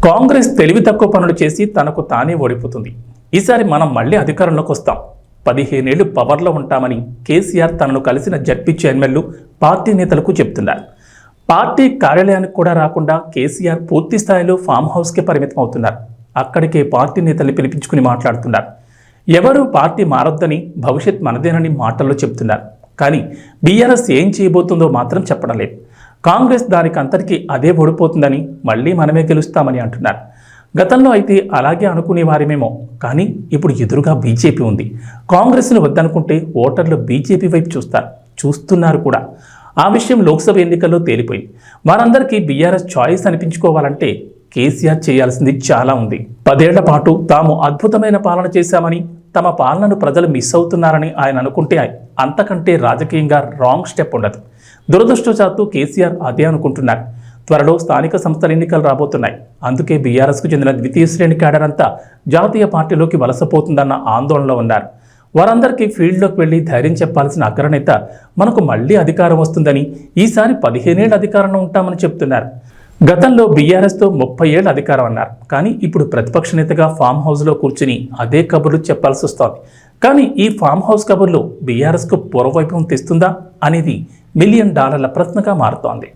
కాంగ్రెస్ తెలివి తక్కువ పనులు చేసి తనకు తానే ఓడిపోతుంది. ఈసారి మనం మళ్ళీ అధికారంలోకి వస్తాం, 15 ఏళ్లు పవర్లో ఉంటామని కేసీఆర్ తనను కలిసిన జడ్పీ చైర్మన్లు పార్టీ నేతలకు చెప్తున్నారు. పార్టీ కార్యాలయానికి కూడా రాకుండా కేసీఆర్ పూర్తి స్థాయిలో ఫామ్ హౌస్కే పరిమితం అవుతున్నారు. అక్కడికే పార్టీ నేతల్ని పిలిపించుకుని మాట్లాడుతున్నారు. ఎవరూ పార్టీ మారొద్దని, భవిష్యత్ మనదేనని మాటల్లో చెప్తున్నారు. కానీ బీఆర్ఎస్ ఏం చేయబోతుందో మాత్రం చెప్పడం లేదు. కాంగ్రెస్ దానికంతటికీ అదే ఓడిపోతుందని, మళ్ళీ మనమే గెలుస్తామని అంటున్నారు. గతంలో అయితే అలాగే అనుకునేవారేమేమో, కానీ ఇప్పుడు ఎదురుగా బీజేపీ ఉంది. కాంగ్రెస్ను వద్దనుకుంటే ఓటర్లు బీజేపీ వైపు చూస్తున్నారు కూడా. ఆ విషయం లోక్సభ ఎన్నికల్లో తేలిపోయింది. వారందరికీ బీఆర్ఎస్ చాయిస్ అనిపించుకోవాలంటే కేసీఆర్ చేయాల్సింది చాలా ఉంది. 10 ఏళ్ల పాటు తాము అద్భుతమైన పాలన చేశామని, తమ పాలనను ప్రజలు మిస్ అవుతున్నారని ఆయన అనుకుంటే అంతకంటే రాజకీయంగా రాంగ్ స్టెప్ ఉండదు. దురదృష్టవశాత్తు కేసీఆర్ అదే అనుకుంటున్నారు. త్వరలో స్థానిక సంస్థల ఎన్నికలు రాబోతున్నాయి. అందుకే బీఆర్ఎస్కు చెందిన ద్వితీయ శ్రేణి క్యాడర్ అంతా జాతీయ పార్టీలోకి వలసపోతుందన్న ఆందోళనలో ఉన్నారు. వారందరికీ ఫీల్డ్లోకి వెళ్లి ధైర్యం చెప్పాల్సిన అగ్రనేత మనకు మళ్లీ అధికారం వస్తుందని, ఈసారి 15 ఏళ్ల అధికారంలో ఉంటామని చెప్తున్నారు. గతంలో బీఆర్ఎస్తో 30 ఏళ్ల అధికారం అన్నారు. కానీ ఇప్పుడు ప్రతిపక్ష నేతగా ఫామ్ హౌస్లో కూర్చుని అదే కబుర్లు చెప్పాల్సి వస్తోంది. కానీ ఈ ఫామ్ హౌస్ కబుర్లు బీఆర్ఎస్కు పూర్వవైభవం తెస్తుందా అనేది $1 మిలియన్ ప్రశ్నగా మారుతోంది.